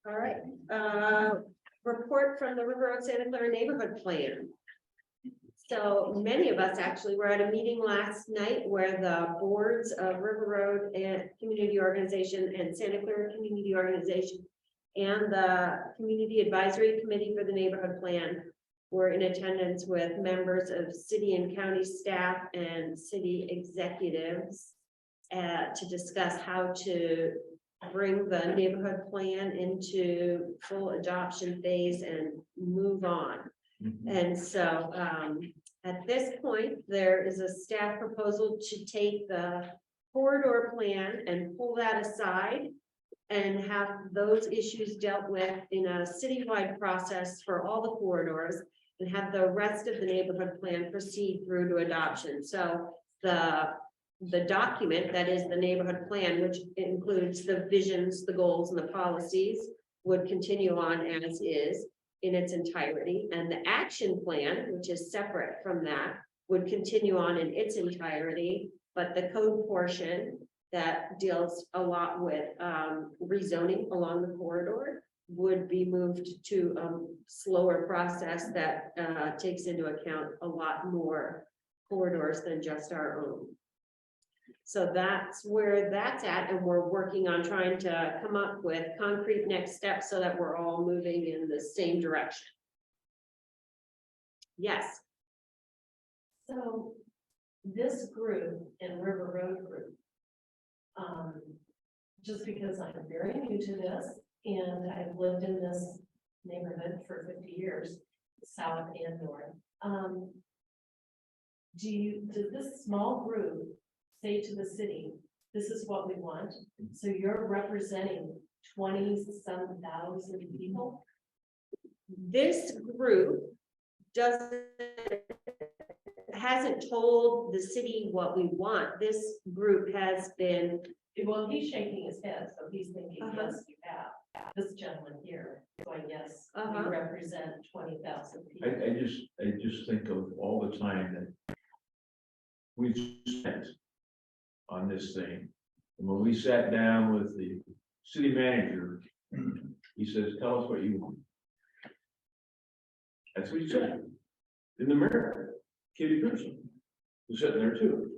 All right, report from the River Road Santa Clara Neighborhood Plan. So many of us actually were at a meeting last night where the boards of River Road and Community Organization and Santa Clara Community Organization and the Community Advisory Committee for the Neighborhood Plan were in attendance with members of city and county staff and city executives to discuss how to bring the neighborhood plan into full adoption phase and move on. And so at this point, there is a staff proposal to take the corridor plan and pull that aside and have those issues dealt with in a citywide process for all the corridors and have the rest of the neighborhood plan proceed through to adoption. So the document that is the neighborhood plan, which includes the visions, the goals, and the policies, would continue on as is in its entirety. And the action plan, which is separate from that, would continue on in its entirety. But the code portion that deals a lot with rezoning along the corridor would be moved to a slower process that takes into account a lot more corridors than just our own. So that's where that's at, and we're working on trying to come up with concrete next steps so that we're all moving in the same direction. Yes. So this group and River Road group, just because I'm very new to this and I've lived in this neighborhood for 50 years, south and north, does this small group say to the city, this is what we want? So you're representing 20-some-thousand people? This group hasn't told the city what we want. This group has been. Well, he's shaking his head, so he's thinking, yes, you have. This gentleman here, so I guess we represent 20,000 people. I just think of all the time that we've spent on this thing. And when we sat down with the city manager, he says, tell us what you want. That's what he said. In the mirror, Kitty Pearson was sitting there too.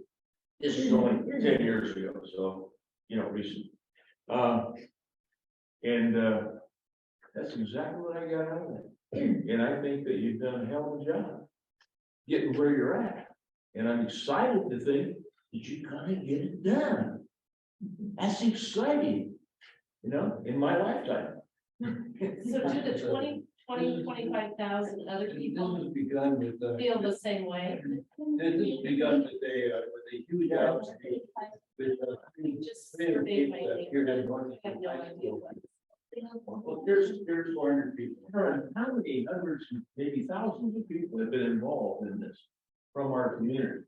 This is only 10 years ago, so, you know, recent. That's exactly what I got out of it. And I think that you've done a hell of a job getting where you're at. And I'm excited to think that you're gonna get it done. That's exciting, you know, in my lifetime. So do the 25,000 other people This has begun with feel the same way? this has begun with a huge outreach with Just three survey my people that neighborhood. appeared at one I have no idea what. Well, there's 400 people. How many hundreds, maybe thousands of people have been involved in this from our community?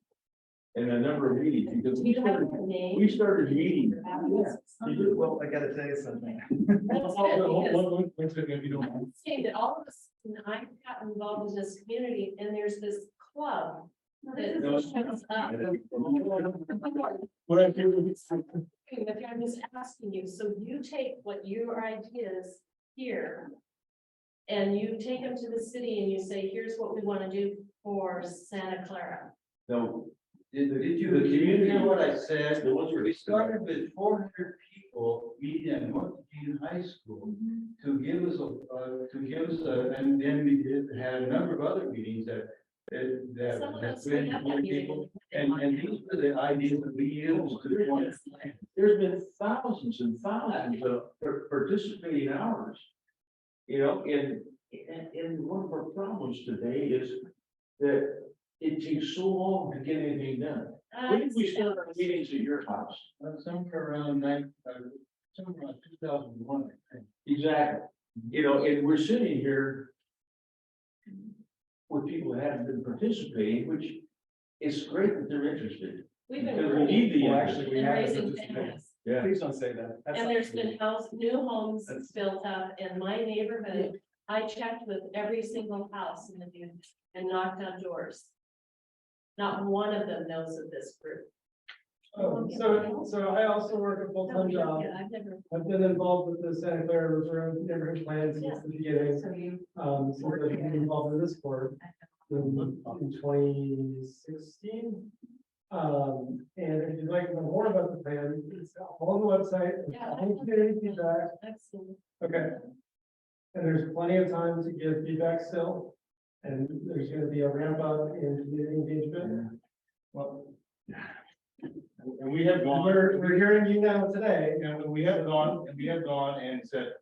And a number of meetings, because Do you have a name? we started meeting. Well, I gotta tell you something. That's One good, second, if you don't because mind. I'm saying that all of us, I got involved in this community, and there's this club that shows up. What I do I'm just asking you, so you take what your ideas here and you take them to the city and you say, here's what we want to do for Santa Clara. No, Did you hear what I said? We started with 400 people meeting at North Virginia High School to give us and then we had a number of other meetings that Someone else been made up that meeting. people, and these were the ideas that we used to want. there's been thousands and thousands of participating hours. You know, and one of our problems today is that it takes so long to get anything done. When did we start our meetings at your house? Somewhere around 2001, I think. Exactly. You know, and we're sitting here with people that haven't been participating, which is great that they're interested. We've been Because we working need the Well, interest. actually, we and have raising participate. families. Yeah. Please don't say that. That's And not there's true. been new homes built up in my neighborhood. I checked with every single house in the village and knocked on doors. Not one of them knows of this group. So I also work a full-time job. Yeah, I've never. I've been involved with the Santa Clara Reserve neighborhood plan since the beginning. So you. Since I've been involved in this board in 2016. And if you'd like to know more about the plan, it's on the website. It's Yeah. all community feedback. Excellent. Okay. And there's plenty of time to give feedback still. And there's gonna be a ramp up in community engagement. Well. And we have gone. We're hearing you now today. And we have gone and said,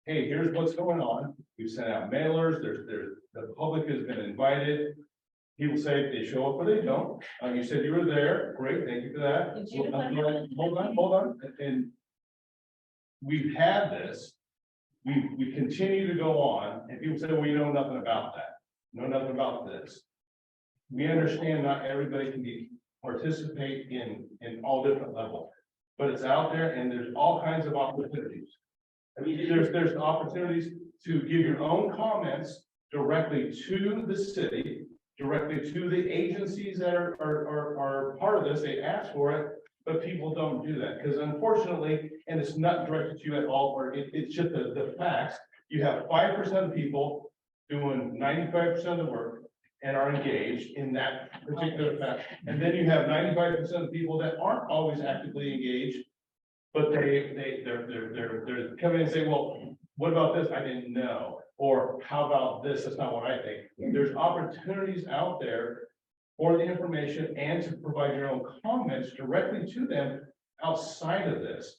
hey, here's what's going on. We've sent out mailers, the public has been invited. People say they show up or they don't. You said you were there. Great, thank you for that. Did you- Hold on. And we've had this. We continue to go on and people say, well, you know nothing about that. Know nothing about this. We understand not everybody can participate in all different levels, but it's out there and there's all kinds of opportunities. I mean, there's opportunities to give your own comments directly to the city, directly to the agencies that are part of this. They ask for it, but people don't do that because unfortunately, and it's not directed to you at all, or it's just the facts. You have 5% of people doing 95% of the work and are engaged in that particular fact. And then you have 95% of people that aren't always actively engaged, but they're coming and say, well, what about this? I didn't know. Or how about this? That's not what I think. There's opportunities out there for the information and to provide your own comments directly to them outside of this.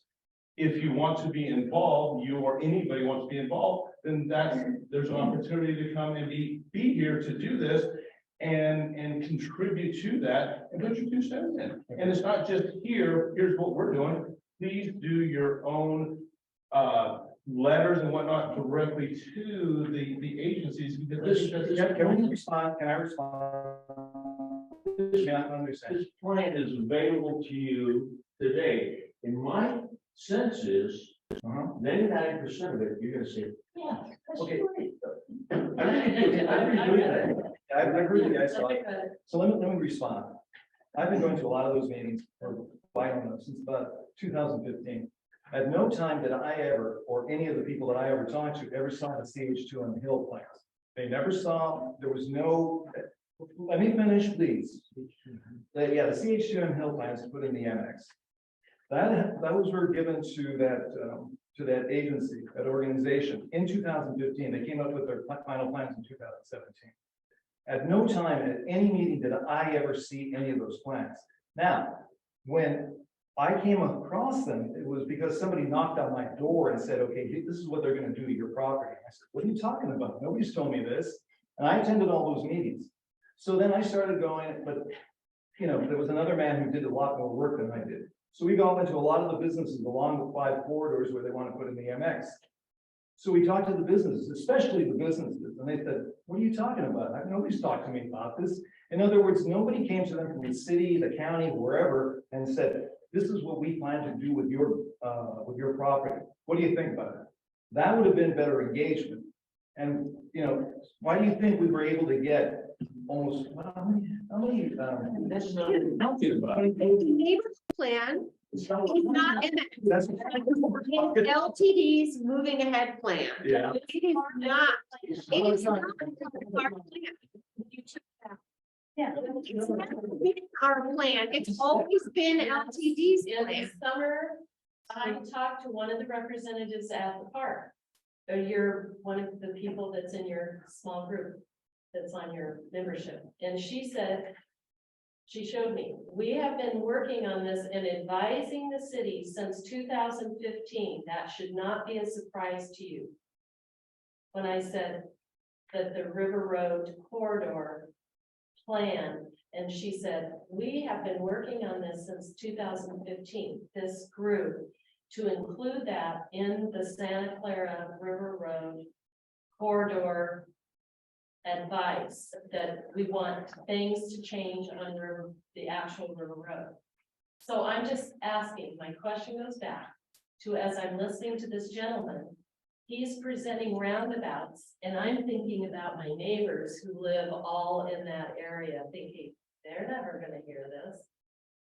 If you want to be involved, you or anybody wants to be involved, then there's an opportunity to come and be here to do this and contribute to that and put your 2 cents in. And it's not just here's what we're doing. Please do your own letters and whatnot directly to the agencies. Because Can we respond? Can I respond? Yeah, I understand. This plan is available to you today. In my sense is, 99% of it, you're gonna say, yeah, that's Okay. great. I really do that. I heard you guys talk. So let me respond. I've been going to a lot of those meetings for quite a while, since about 2015. At no time did I ever, or any of the people that I ever talked to, ever saw the CH2 on the Hill plans. They never saw, there was no, let me finish, please. The CH2 and Hill plans put in the MX. Those were given to that agency, that organization in 2015. They came up with their final plans in 2017. At no time at any meeting did I ever see any of those plans. Now, when I came across them, it was because somebody knocked on my door and said, okay, this is what they're going to do to your property. I said, what are you talking about? Nobody's told me this. And I attended all those meetings. So then I started going, but there was another man who did a lot more work than I did. So we got into a lot of the businesses along the 5 corridors where they want to put in the MX. So we talked to the businesses, especially the businesses, and they said, what are you talking about? Nobody's talked to me about this. In other words, nobody came to them from the city, the county, wherever, and said, this is what we plan to do with your property. What do you think about it? That would have been better engagement. And, why do you think we were able to get almost, how many, That's not what I'm talking about. The neighborhood plan is not in that's. the LTD's moving ahead plan. Yeah. It is not, it is not our plan. You took that. Yeah. It's not been our plan. It's always been LTD's In plan. the summer, I talked to one of the representatives at the park. You're one of the people that's in your small group that's on your membership. And she said, she showed me, we have been working on this and advising the city since 2015. That should not be a surprise to you. When I said that the River Road corridor plan, and she said, we have been working on this since 2015, this group, to include that in the Santa Clara River Road corridor advice, that we want things to change on the actual River Road. So I'm just asking, my question goes back to, as I'm listening to this gentleman, he's presenting roundabouts, and I'm thinking about my neighbors who live all in that area, thinking they're never going to hear this.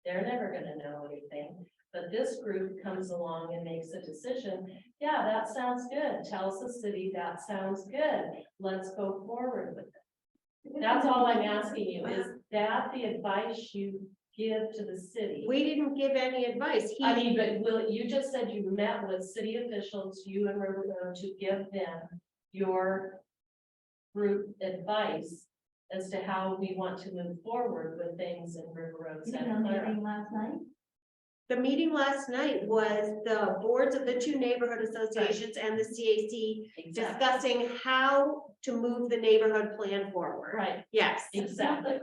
They're never gonna know anything. But this group comes along and makes a decision. Yeah, that sounds good. Tells the city that sounds good. Let's go forward with it. That's all I'm asking you. Is that the advice you give to the city? We didn't give any advice. I mean, but you just said you met with city officials, you and River Road, to give them your group advice as to how we want to move forward with things in River Road, Santa Clara. Last night? The meeting last night was the boards of the two neighborhood associations and the CAC Exactly, discussing how to move the neighborhood plan forward. right, Yes. exactly.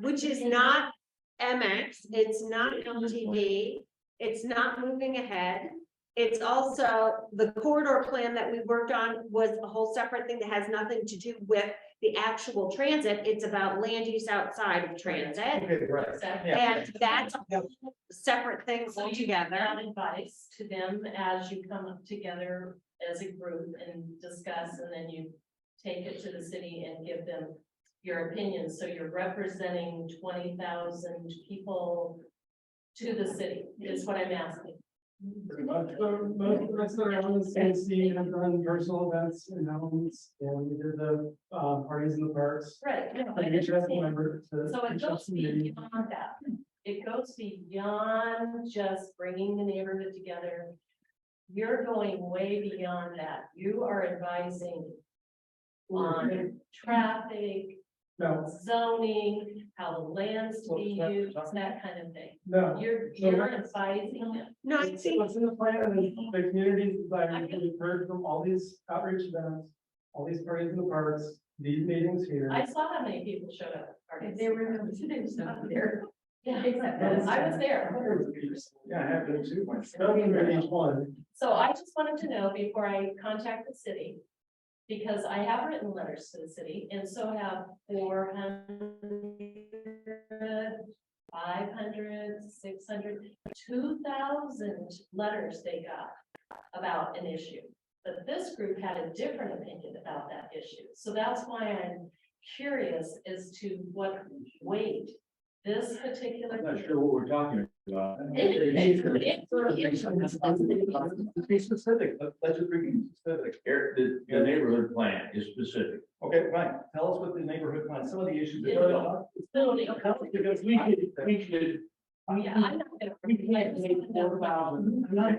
Which is not MX, it's not LTV, it's not moving ahead. It's also, the corridor plan that we worked on was a whole separate thing that has nothing to do with the actual transit. It's about land use outside of transit. Okay, right. Exactly. Yeah. And that's a whole separate things So you give altogether. that advice to them as you come up together as a group and discuss, and then you take it to the city and give them your opinion. So you're representing 20,000 people to the city, is what I'm asking. Most of us that are on the CNC have done personal events in homes, and we did the parties in the parks. Right. no, I Like, each of us understand. member to- So it each of goes us meeting. beyond that. It goes beyond just bringing the neighborhood together. You're going way beyond that. You are advising on traffic, No, zoning, how the land's to be Well, used, that kind of thing. no. You're advising them. No, I It's think, what's in the plan, and the community's desire, we've heard from all these outreach events, all these parties in the parks, these meetings here. I saw how many people showed up at parties. They were not there. Yeah, I was there. Yeah, I have been too. Nothing for each one. So I just wanted to know before I contact the city, because I have written letters to the city, and so have 400, 500, 600, 2,000 letters they got about an issue. But this group had a different opinion about that issue. So that's why I'm curious as to what weight this particular. I'm not sure what we're talking about. To be specific, let's just be specific. Here, the neighborhood plan is specific. Okay, right. Tell us what the neighborhood plan, some of the issues. that- Because we could. Yeah, I'm not gonna- We can't make 4,000. I'm not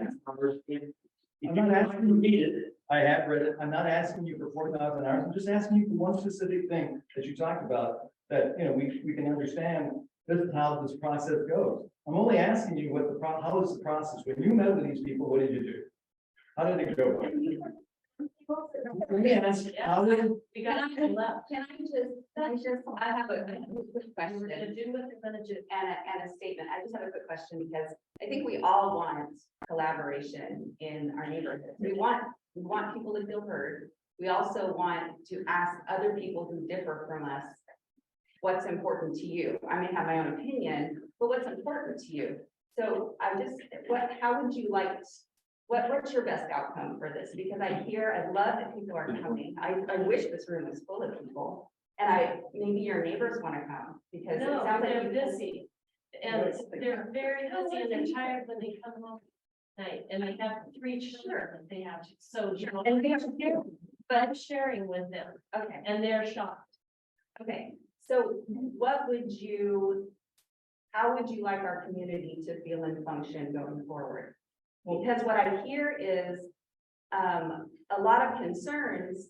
asking you to read it. I have read it. I'm not asking you for 4,000 hours. I'm just asking you for one specific thing that you talked about, that, you know, we can understand this is how this process goes. I'm only asking you what how is the process? When you met with these people, what did you do? How did it go? Let me ask, how did, We got to left. Can I have a quick We're question gonna do what they're gonna do. and a statement. I just have a quick question because I think we all want collaboration in our neighborhoods. We want people to feel heard. We also want to ask other people who differ from us what's important to you. I may have my own opinion, but what's important to you? So how would you like, what's your best outcome for this? Because I love that people are coming. I wish this room was full of people. And maybe your neighbors want to come because it No, sounds like they're you- busy. And they're very busy and they're tired when they come home at night and they have 3 children that they have to, so. you know, And they have to share. But I'm sharing with them Okay, and they're shocked. okay. So how would you like our community to feel and function going forward? Because what I hear is a lot of concerns,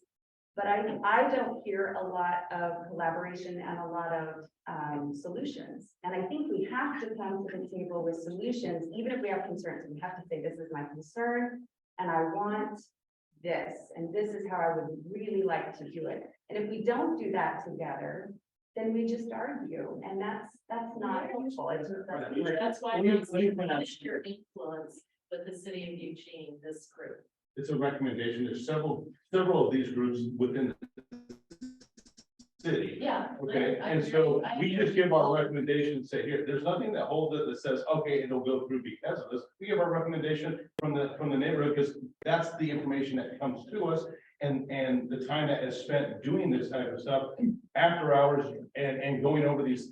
but I don't hear a lot of collaboration and a lot of solutions. And I think we have to come to the table with solutions, even if we have concerns. We have to say, this is my concern, and I want this, and this is how I would really like to do it. And if we don't do that together, then we just argue, and that's not helpful. That's why Let me I'm asking, point what out- is your influence with the city of Eugene, this group? It's a recommendation. There's several of these groups within the city. Yeah. Okay, I and agree. so I we agree. just give our recommendation, say here, there's nothing that holds it that says, okay, it'll go through because of this. We give our recommendation from the neighborhood because that's the information that comes to us. And the time that is spent doing this type of stuff after hours and going over these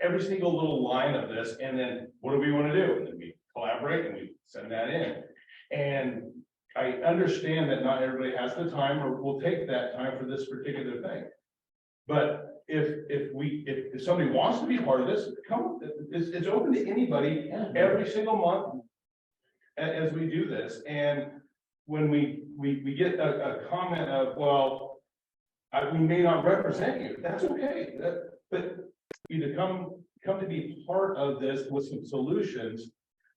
every single little line of this, and then what do we want to do? And then we collaborate and we send that in. And I understand that not everybody has the time or will take that time for this particular thing. But if somebody wants to be part of this, come, it's open to anybody every single month as we do this. And when we get a comment of, well, we may not represent you, that's okay. But either come to be part of this with some solutions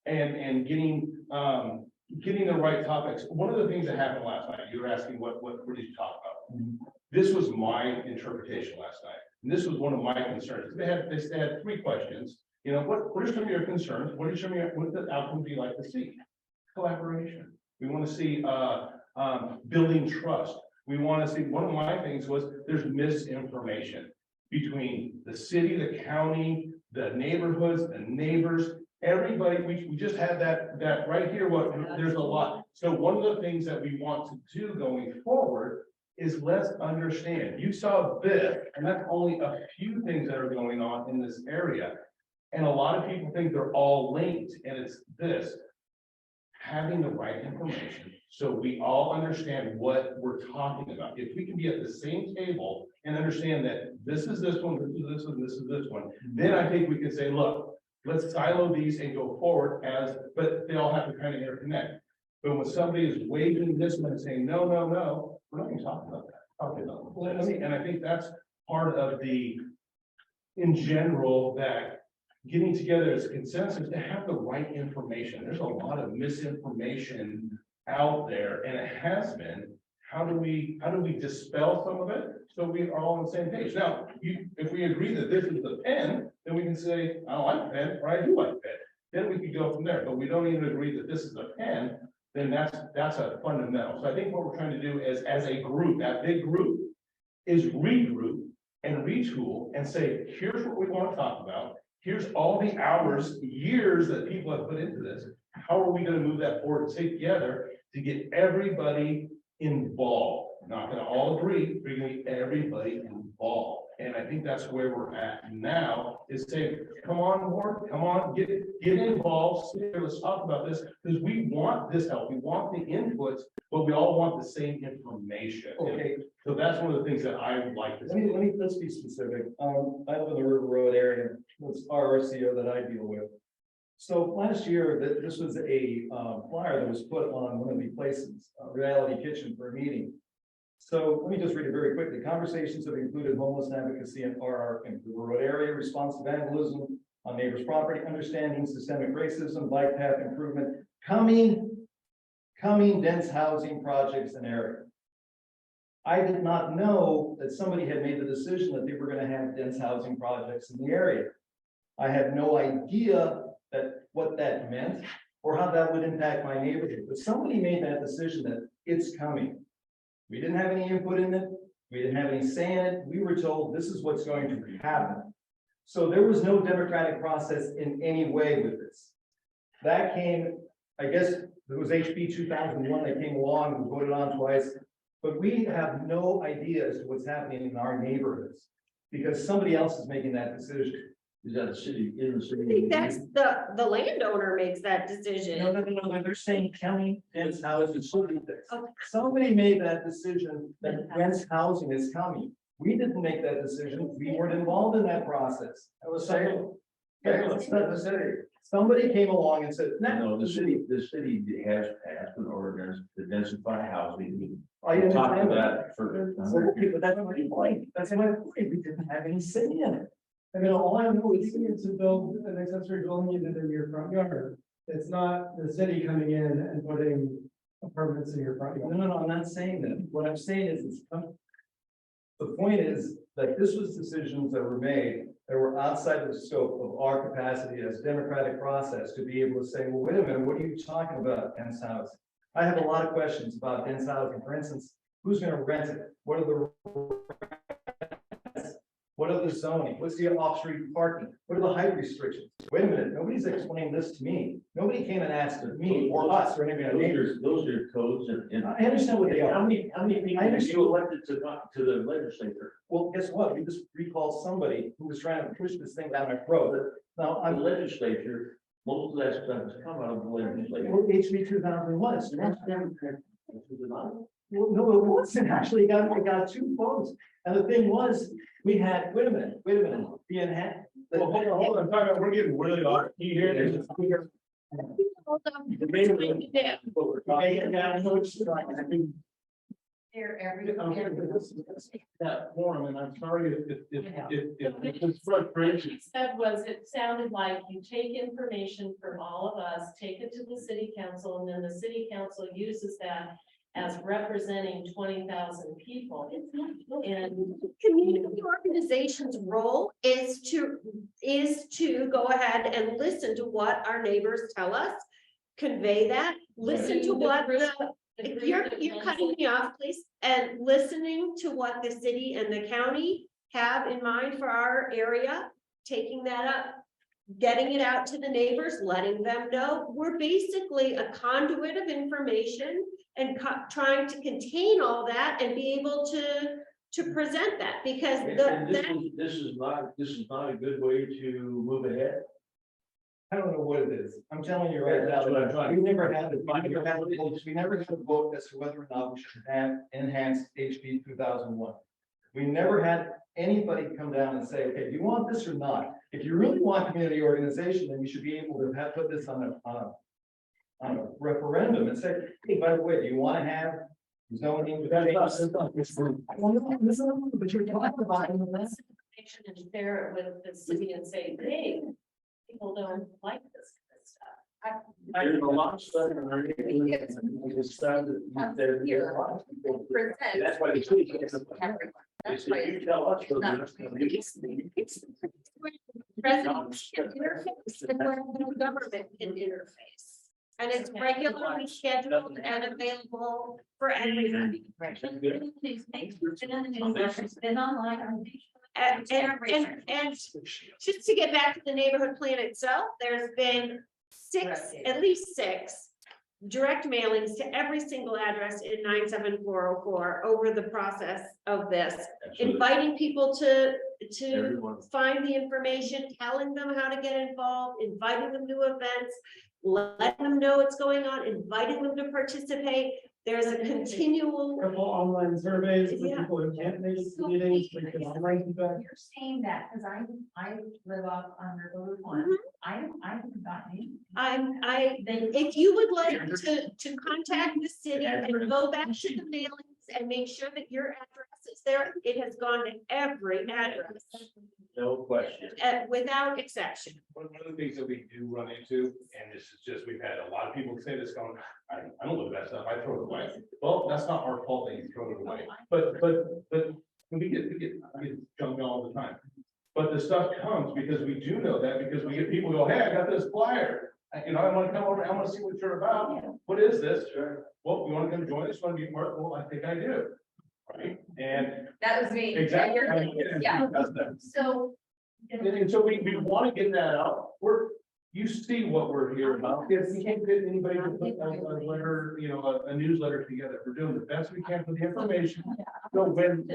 and getting the right topics. One of the things that happened last night, you were asking what did you talk about? This was my interpretation last night. And this was one of my concerns. They had 3 questions. You know, what are some of your concerns? What are what the outcome do you like to see? Collaboration. We want to see building trust. We want to see, one of my things was there's misinformation between the city, the county, the neighborhoods, the neighbors, everybody. We just had that right here. There's a lot. So one of the things that we want to do going forward is let's understand. You saw this, and that's only a few things that are going on in this area. And a lot of people think they're all linked, and it's this. Having the right information so we all understand what we're talking about. If we can be at the same table and understand that this is this one, this is this one, this is this one, then I think we can say, look, let's silo these and go forward but they all have to kind of interconnect. But when somebody is waving this one and saying, no, no, no, we're not going to talk about that. Okay, no. And I think that's part of in general, that getting together as a consensus to have the right information. There's a lot of misinformation out there, and it has been. How do we dispel some of it so we are all on the same page? Now, if we agree that this is the pen, then we can say, I don't like pen, or I do like pen. Then we can go from there. But we don't even agree that this is a pen, then that's a fundamental. So I think what we're trying to do is, as a group, that big group, is regroup and retool and say, here's what we want to talk about. Here's all the hours, years that people have put into this. How are we going to move that forward together to get everybody involved? We're not going to all agree, we're going to get everybody involved. And I think that's where we're at now, is say, come on board, come on, get involved. Let's talk about this, because we want this help. We want the inputs, but we all want the same information. Okay. So that's one of the things that I would like to see. Let's be specific. I live in the River Road area. It's our RCO that I deal with. So last year, this was a flyer that was put on one of the places, Reality Kitchen, for a meeting. So let me just read it very quickly. Conversations have included homeless advocacy in RR in the River Road area, response to vandalism on neighbors' property, understanding systemic racism, bike path improvement, coming dense housing projects in area. I did not know that somebody had made the decision that they were going to have dense housing projects in the area. I had no idea what that meant or how that would impact my neighborhood, but somebody made that decision that it's coming. We didn't have any input in it. We didn't have any say in it. We were told this is what's going to happen. So there was no democratic process in any way with this. That came, I guess it was HB 2001 that came along and voted on twice, but we have no idea as to what's happening in our neighborhoods because somebody else is making that decision. Is that the city, in the city? I think that's the landowner makes that decision. No, they're saying county dense housing. Okay. Somebody made that decision that dense housing is coming. We didn't make that decision. We weren't involved in that process. I was saying. The city. Somebody came along and said, No, the city has passed an ordinance to densify housing. I We talked understand about that. it for. Okay, but that's my point. That's my point. We didn't have any say in it. I mean, all I know is you need to build an accessory dwelling unit in your front yard. It's not the city coming in and putting apartments in your front yard. No, I'm not saying that. What I'm saying is, the point is that this was decisions that were made that were outside of the scope of our capacity as a democratic process to be able to say, well, wait a minute, what are you talking about dense housing? I have a lot of questions about dense housing. For instance, who's going to rent it? What are the What are the zoning? What's the off-street parking? What are the height restrictions? Wait a minute, nobody's explained this to me. Nobody came and asked me or us or anybody. Those are codes and. I understand what they are. How many people I have understand. you elected to the legislature? Well, guess what? We just recalled somebody who was trying to push this thing down our throat. Now, The I'm, legislature, most of that stuff has come out of the legislature. well, HB 2001. So That's Democrat. That's what it's not. well, no, it wasn't actually. It got 2 votes. And the thing was, we had, wait a minute, the enhance. Well, hold on, time out. We're getting really off. Can you hear this? That forum, and I'm sorry if it's What frustration. she said was, it sounded like you take information from all of us, take it to the city council, and then the city council uses that as representing 20,000 people. And Community organization's role is to go ahead and listen to what our neighbors tell us, convey that, listen to what you're cutting me off, please, and listening to what the city and the county have in mind for our area, taking that up, getting it out to the neighbors, letting them know. We're basically a conduit of information and trying to contain all that and be able to present that, because And this is not a good way to move ahead. I don't know what it is. I'm telling you right now, That's what I'm trying. we never had a vote as to whether or not we should have enhanced HB 2001. We never had anybody come down and say, okay, do you want this or not? If you really want community organization, then you should be able to put this on a referendum and say, hey, by the way, do you want to have zoning? That's not. But you're talking about. information and share it with the city and say, hey, people don't like this kind of stuff. There's a lot of stuff in our neighborhood. It's stuff that there's a lot of people. That's why the city gets a. It's if you tell us. so they're just gonna do it. Residents can interface and where the government can interface. And it's regularly scheduled and available for everybody. Been online. And just to get back to the neighborhood plan itself, there's been at least six direct mailings to every single address in 97404 over the process of this, inviting people to Everyone. find the information, telling them how to get involved, inviting them to events, letting them know what's going on, inviting them to participate. There's a continual. Couple online surveys for Yeah. people who can't make meetings, we can online feedback. You're saying that, because I live up on River One, I haven't gotten any. If you would like to contact the city and go back to the mailings and make sure that your address is there, it has gone to every address, No question. without exception. One of the things that we do run into, and this is just, we've had a lot of people say this going, I don't look at that stuff, I throw it away. Well, that's not our fault that you throw it away, but we get junk mail all the time. But the stuff comes because we do know that, because we get people who go, hey, I got this flyer. I want to come over, I want to see what you're about. What is this? Well, you want to come join us? Want to be part? Well, I think I do. Right? And That was me. exactly. Yeah. So. And so we want to get that out. You see what we're here about. If we can't get anybody to put a letter, a newsletter together, we're doing the best we can for the information. So when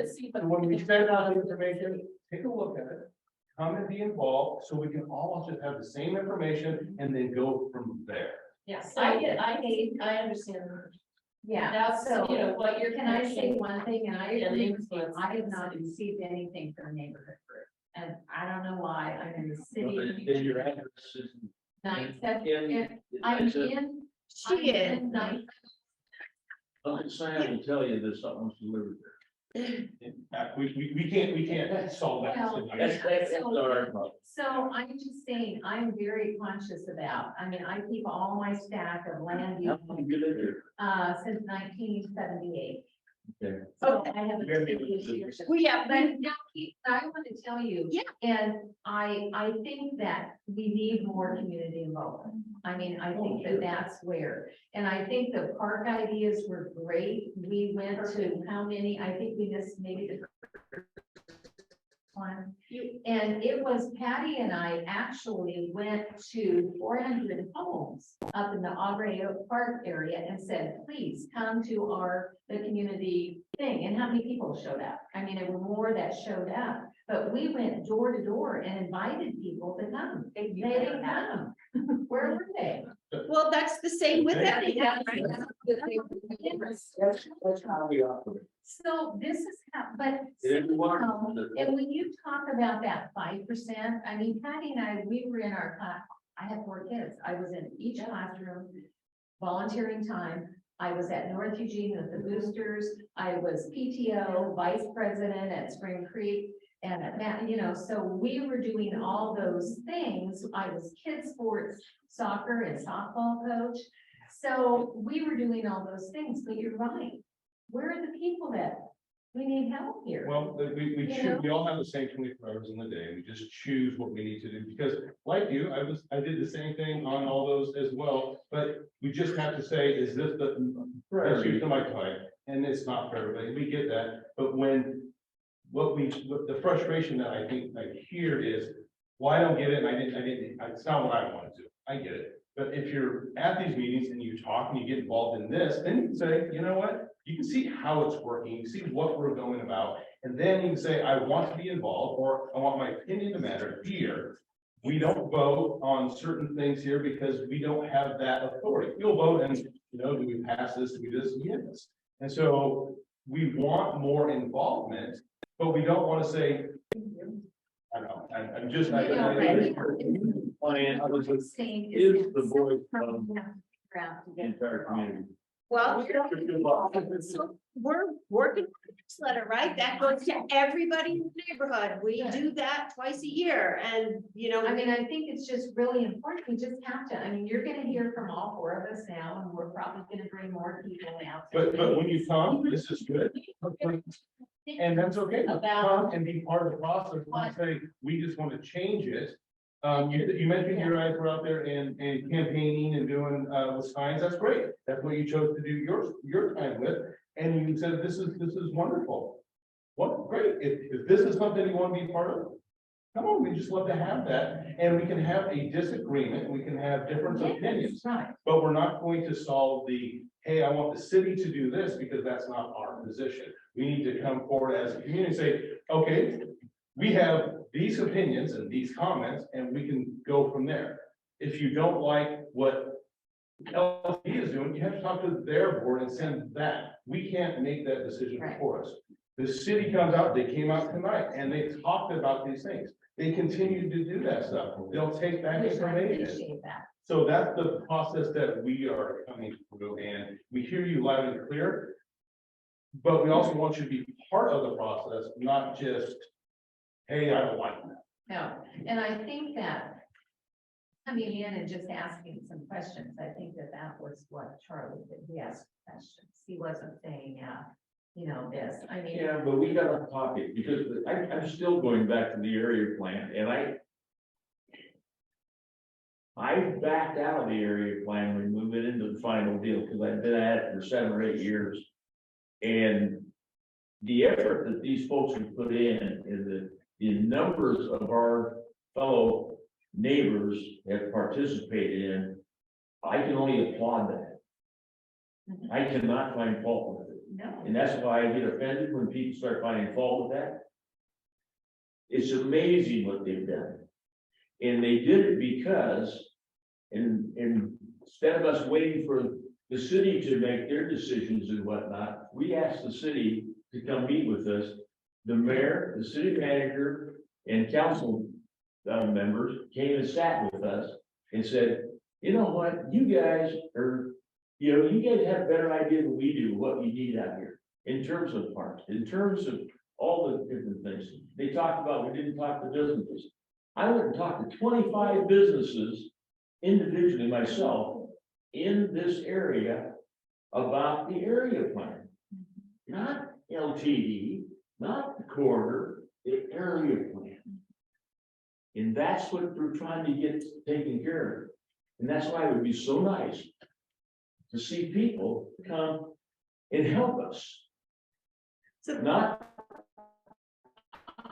we send out the information, take a look at it, come and be involved, so we can all just have the same information and then go from there. Yes, I understand. Yeah, That's, so, what you're. can I say one thing, and I And agree with you, influence. I have not received anything from neighborhood group. And I don't know why, I'm in the city. Then your address is. Nine seven, in- I'm it's a- in. She I'm is. in nine- I'm just saying, I can tell you that something's delivered We can't solve that. Well, tonight. That's our problem. So I'm just saying, I'm very conscious about, I keep all my stack of land use, How good is it? since 1978. Okay. So I haven't seen this year. Well, yeah, But now, Keith, I want to tell you. Yeah. And I think that we need more community involvement. I think that that's where, and I think the park ideas were great. We went to how many, I think we missed maybe the one. And it was Patty and I actually went to 400 homes up in the Aubrey Oak Park area and said, please come to the community thing. And how many people showed up? I mean, there were more that showed up, but we went door to door and invited people to come. They didn't come. Where were they? Well, that's the same with that. That's how we operate. So this is how, but. It is one- And when you talk about that 5%, I mean, Patty and I, we were in our class, I had 4 kids. I was in each classroom, volunteering time. I was at North Eugene with the boosters. I was PTO, vice president at Spring Creek. And at that, you know, so we were doing all those things. I was kids sports, soccer and softball coach. So we were doing all those things, but you're right. Where are the people that we need help here? Well, we all have the same 24 hours in the day. We just choose what we need to do, because like you, I did the same thing on all those as well. But we just have to say, is this let's use my time? And it's not for everybody. We get that. But what the frustration that I think I hear is, well, I don't get it. It's not what I want to do. I get it. But if you're at these meetings and you talk and you get involved in this, then you can say, you know what? You can see how it's working, you see what we're going about, and then you can say, I want to be involved, or I want my opinion to matter here. We don't vote on certain things here because we don't have that authority. You'll vote and, you know, do we pass this, do we this, yes. And so we want more involvement, but we don't want to say, I know, I'm just. You know, right. Plan Saying is the voice of the the entire community. Well, so we're working on a newsletter, right? That goes to everybody in the neighborhood. We do that twice a year and, you know. I mean, I think it's just really important. We just have to, I mean, you're gonna hear from all 4 of us now, and we're probably gonna bring more people now. But when you come, this is good. And that's okay. Come and be part of the process. And say, we just want to change it. You mentioned your guys were out there and campaigning and doing with signs. That's great. That's what you chose to do your time with. And you said, this is wonderful. What great. If this is something you want to be part of, come on, we just love to have that. And we can have a disagreement. We can have different opinions, Right. but we're not going to solve hey, I want the city to do this, because that's not our position. We need to come forward as a community and say, okay, we have these opinions and these comments, and we can go from there. If you don't like what LP is doing, you have to talk to their board and send that. We can't make that decision for us. The city comes out, they came out tonight, and they talked about these things. They continue to do that stuff. They'll take back information. Appreciate that. So that's the process that we are coming through, and we hear you loud and clear. But we also want you to be part of the process, not just, hey, I don't like that. No, and I think that coming in and just asking some questions, I think that was what Charlie did. He asked questions. He wasn't saying, you know, this, I mean. Yeah, but we got a pocket, because I'm still going back to the area plan, and I backed out of the area plan when we went into the final deal, because I've been at it for 7 or 8 years. And the effort that these folks have put in, is that the numbers of our fellow neighbors have participated in, I can only applaud that. I cannot find fault with it. No. And that's why I get offended when people start finding fault with that. It's amazing what they've done. And they did it because, and instead of us waiting for the city to make their decisions and whatnot, we asked the city to come meet with us. The mayor, the city manager, and council members came and sat with us and said, you know what, you guys have a better idea than we do what we need out here in terms of parks, in terms of all the different things. They talked about, we didn't talk to businesses. I went and talked to 25 businesses individually myself in this area about the area plan. Not LTD, not the corridor, the area plan. And that's what we're trying to get taken care of. And that's why it would be so nice to see people come and help us. So Not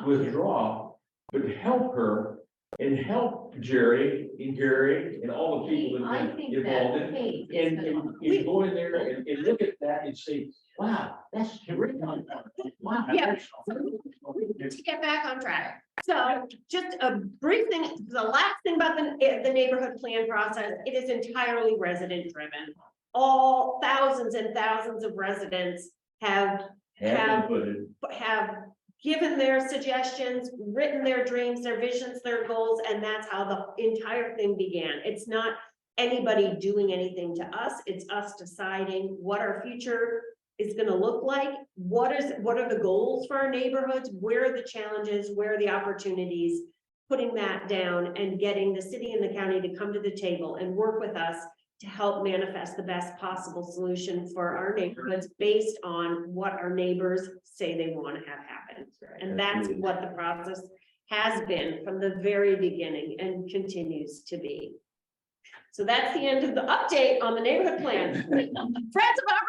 withdraw, but help her and help Jerry and Gary and all the people that I have think been involved that in. Kate is And phenomenal. go in there and look at that and say, wow, that's terrific. Wow. Yeah. that's- To get back on track. So just a brief thing, the last thing about the neighborhood plan process, it is entirely resident driven. All thousands and thousands of residents have have given their suggestions, written their dreams, their visions, their goals, and that's how the entire thing began. It's not anybody doing anything to us, it's us deciding what our future is gonna look like. What are the goals for our neighborhoods? Where are the challenges? Where are the opportunities? Putting that down and getting the city and the county to come to the table and work with us to help manifest the best possible solution for our neighborhoods based on what our neighbors say they want to have happen. And that's what the process has been from the very beginning and continues to be. So that's the end of the update on the neighborhood plan. Friends of our